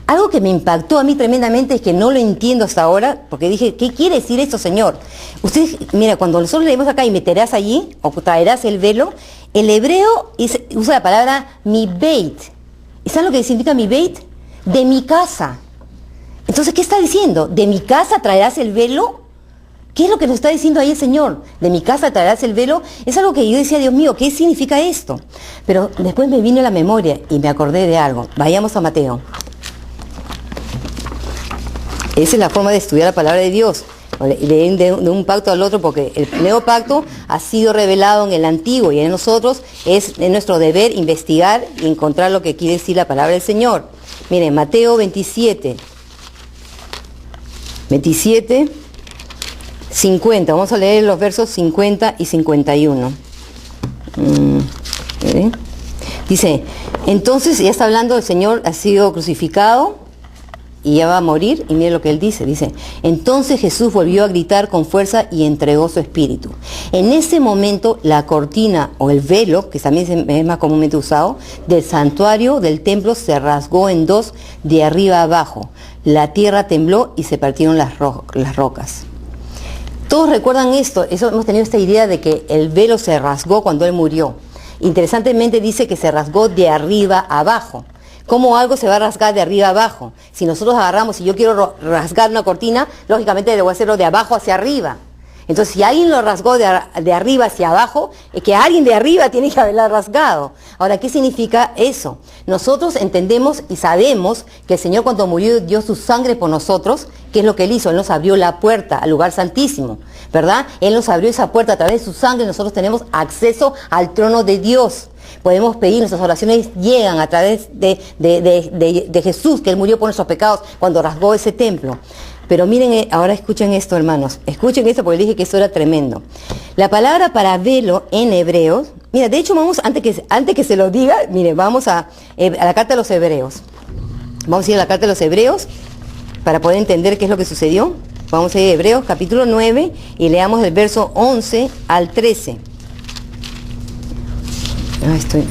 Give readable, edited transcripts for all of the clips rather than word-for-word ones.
Algo que me impactó a mí tremendamente es que no lo entiendo hasta ahora, porque dije, ¿qué quiere decir esto, Señor? Ustedes, mira, cuando nosotros leemos acá y meterás allí, o traerás el velo, el hebreo usa la palabra mi beit. ¿Y saben lo que significa mi beit? De mi casa. Entonces, ¿qué está diciendo? ¿De mi casa traerás el velo? ¿Qué es lo que nos está diciendo ahí el Señor? ¿De mi casa traerás el velo? Es algo que yo decía, Dios mío, ¿qué significa esto? Pero después me vino a la memoria y me acordé de algo. Vayamos a Mateo. Esa es la forma de estudiar la palabra de Dios. Leen de un pacto al otro, porque el nuevo pacto ha sido revelado en el antiguo y en nosotros es nuestro deber investigar y encontrar lo que quiere decir la palabra del Señor. Miren, Mateo 27, 50. Vamos a leer los versos 50 y 51. Dice, entonces ya está hablando, el Señor ha sido crucificado y ya va a morir, y mire lo que él dice, entonces Jesús volvió a gritar con fuerza y entregó su espíritu. En ese momento la cortina o el velo, que también es más comúnmente usado, del santuario del templo se rasgó en dos de arriba a abajo. La tierra tembló y se partieron las rocas. Todos recuerdan esto, hemos tenido esta idea de que el velo se rasgó cuando él murió. Interesantemente dice que se rasgó de arriba a abajo. ¿Cómo algo se va a rasgar de arriba a abajo? Si nosotros agarramos, si yo quiero rasgar una cortina, lógicamente debo hacerlo de abajo hacia arriba. Entonces, si alguien lo rasgó de arriba hacia abajo, es que alguien de arriba tiene que haberla rasgado. Ahora, ¿qué significa eso? Nosotros entendemos y sabemos que el Señor cuando murió dio su sangre por nosotros. ¿Qué es lo que Él hizo? Él nos abrió la puerta al lugar santísimo, ¿verdad? Él nos abrió esa puerta a través de su sangre. Nosotros tenemos acceso al trono de Dios. Podemos pedir, nuestras oraciones llegan a través de Jesús, que Él murió por nuestros pecados cuando rasgó ese templo. Pero miren, ahora escuchen esto, hermanos. Escuchen esto porque dije que eso era tremendo. La palabra para velo en hebreos, mira, de hecho vamos, antes que se lo diga, miren, vamos a la carta de los hebreos. Vamos a ir a la carta de los hebreos para poder entender qué es lo que sucedió. Vamos a ir a Hebreos capítulo 9 y leamos del verso 11 al 13. Estoy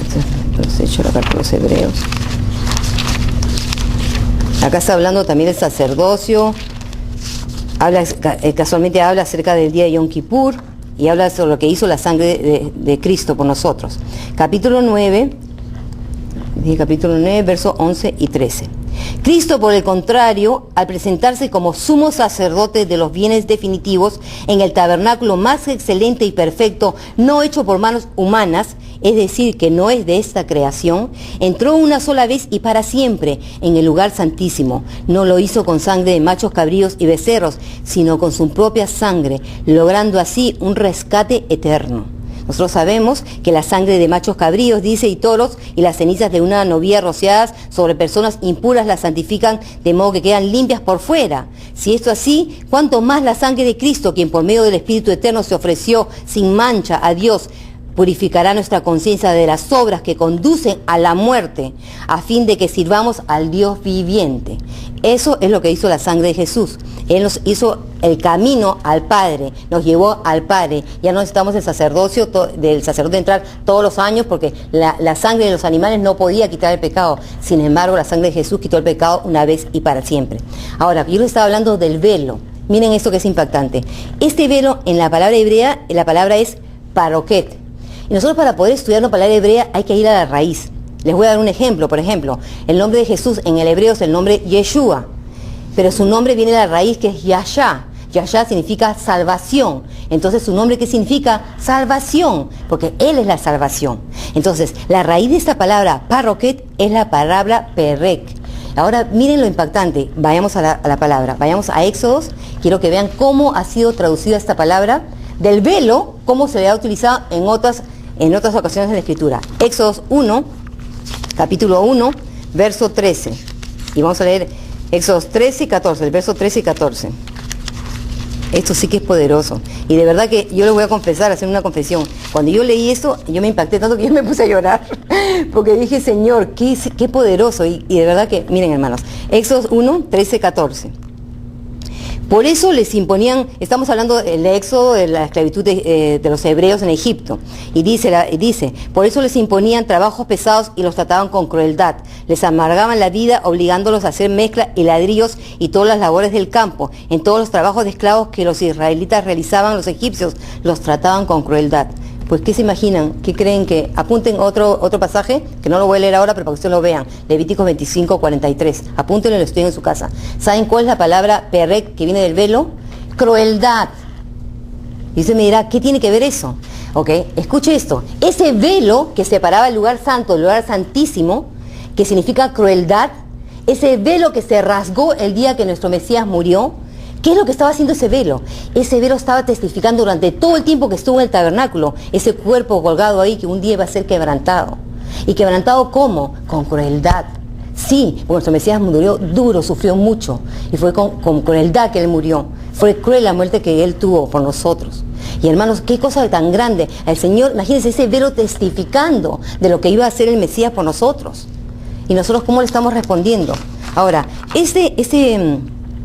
hecho la carta de los hebreos. Acá está hablando también del sacerdocio. Casualmente habla acerca del día de Yom Kippur y habla sobre lo que hizo la sangre de Cristo por nosotros. Capítulo 9, versos 11 y 13. Cristo, por el contrario, al presentarse como sumo sacerdote de los bienes definitivos en el tabernáculo más excelente y perfecto, no hecho por manos humanas, es decir, que no es de esta creación, entró una sola vez y para siempre en el lugar santísimo. No lo hizo con sangre de machos cabríos y becerros, sino con su propia sangre, logrando así un rescate eterno. Nosotros sabemos que la sangre de machos cabríos, dice, y toros, y las cenizas de una novia rociadas sobre personas impuras las santifican, de modo que quedan limpias por fuera. Si esto así, ¿cuánto más la sangre de Cristo, quien por medio del Espíritu Eterno se ofreció sin mancha a Dios, purificará nuestra conciencia de las obras que conducen a la muerte, a fin de que sirvamos al Dios viviente? Eso es lo que hizo la sangre de Jesús. Él nos hizo el camino al Padre, nos llevó al Padre. Ya no necesitamos el sacerdocio, del sacerdote entrar todos los años, porque la sangre de los animales no podía quitar el pecado. Sin embargo, la sangre de Jesús quitó el pecado una vez y para siempre. Ahora, yo les estaba hablando del velo. Miren esto que es impactante. Este velo, en la palabra hebrea, la palabra es paroquet. Y nosotros, para poder estudiar la palabra hebrea, hay que ir a la raíz. Les voy a dar un ejemplo. Por ejemplo, el nombre de Jesús en el hebreo es el nombre Yeshua, pero su nombre viene de la raíz que es Yashá. Yashá significa salvación. Entonces, ¿su nombre qué significa? Salvación, porque Él es la salvación. Entonces, la raíz de esta palabra paroquet es la palabra perek. Ahora, miren lo impactante. Vayamos a la palabra. Vayamos a Éxodos. Quiero que vean cómo ha sido traducida esta palabra del velo, cómo se le ha utilizado en otras ocasiones en la Escritura. Éxodos 1, capítulo 1, verso 13. Y vamos a leer Éxodos 13 y 14, el verso 13 y 14. Esto sí que es poderoso. Y de verdad que yo les voy a confesar, hacer una confesión. Cuando yo leí esto, yo me impacté tanto que yo me puse a llorar. Porque dije, Señor, qué poderoso. Y de verdad que, miren, hermanos, Éxodos 1, 13, 14. Por eso les imponían, estamos hablando del éxodo de la esclavitud de los hebreos en Egipto, y dice, por eso les imponían trabajos pesados y los trataban con crueldad, les amargaban la vida obligándolos a hacer mezcla y ladrillos y todas las labores del campo. En todos los trabajos de esclavos que los israelitas realizaban, los egipcios los trataban con crueldad. Pues, ¿qué se imaginan? ¿Qué creen que? Apunten otro pasaje, que no lo voy a leer ahora, pero para que ustedes lo vean. Levíticos 25, 43. Apúntenlo y lo estudien en su casa. ¿Saben cuál es la palabra perek, que viene del velo? Crueldad. Y usted me dirá, ¿qué tiene que ver eso? Ok, escuche esto. Ese velo que separaba el lugar santo del lugar santísimo, que significa crueldad, ese velo que se rasgó el día que nuestro Mesías murió, ¿qué es lo que estaba haciendo ese velo? Ese velo estaba testificando durante todo el tiempo que estuvo en el tabernáculo, ese cuerpo colgado ahí que un día iba a ser quebrantado. ¿Y quebrantado cómo? Con crueldad. Sí, porque nuestro Mesías murió duro, sufrió mucho, y fue con crueldad que Él murió. Fue cruel la muerte que Él tuvo por nosotros. Y hermanos, qué cosa tan grande. El Señor, imagínense ese velo testificando de lo que iba a hacer el Mesías por nosotros. Y nosotros, ¿cómo le estamos respondiendo? Ahora,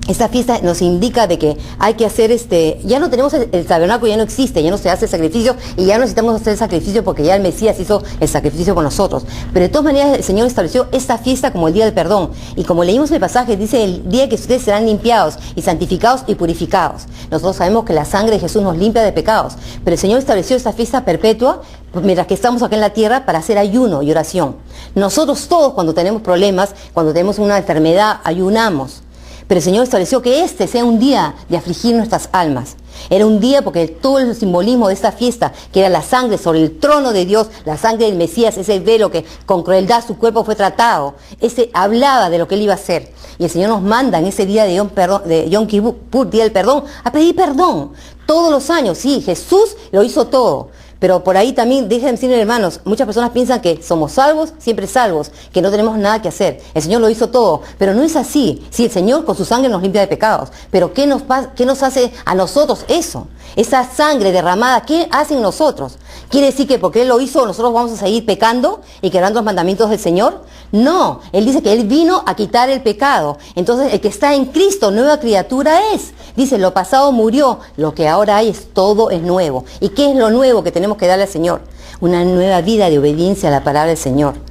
esta fiesta nos indica de que hay que hacer ya no tenemos el tabernáculo, ya no existe, ya no se hace el sacrificio y ya no necesitamos hacer el sacrificio porque ya el Mesías hizo el sacrificio por nosotros. Pero de todas maneras el Señor estableció esta fiesta como el día del perdón. Y como leímos el pasaje, dice el día que ustedes serán limpiados y santificados y purificados. Nosotros sabemos que la sangre de Jesús nos limpia de pecados, pero el Señor estableció esta fiesta perpetua mientras que estamos acá en la tierra para hacer ayuno y oración. Nosotros todos, cuando tenemos problemas, cuando tenemos una enfermedad, ayunamos. Pero el Señor estableció que este sea un día de afligir nuestras almas. Era un día porque todo el simbolismo de esta fiesta, que era la sangre sobre el trono de Dios, la sangre del Mesías, ese velo que con crueldad su cuerpo fue tratado, ese hablaba de lo que Él iba a hacer. Y el Señor nos manda en ese día de Yom Kippur, día del perdón, a pedir perdón. Todos los años, sí, Jesús lo hizo todo. Pero por ahí también, déjenme decirles, hermanos, muchas personas piensan que somos salvos, siempre salvos, que no tenemos nada que hacer. El Señor lo hizo todo, pero no es así. Sí, el Señor con su sangre nos limpia de pecados, pero ¿qué nos hace a nosotros eso? Esa sangre derramada, ¿qué hace en nosotros? ¿Quiere decir que porque Él lo hizo, nosotros vamos a seguir pecando y quebrando los mandamientos del Señor? No, Él dice que Él vino a quitar el pecado. Entonces, el que está en Cristo, nueva criatura es. Dice, lo pasado murió, lo que ahora hay todo es nuevo. ¿Y qué es lo nuevo que tenemos que darle al Señor? Una nueva vida de obediencia a la palabra del Señor.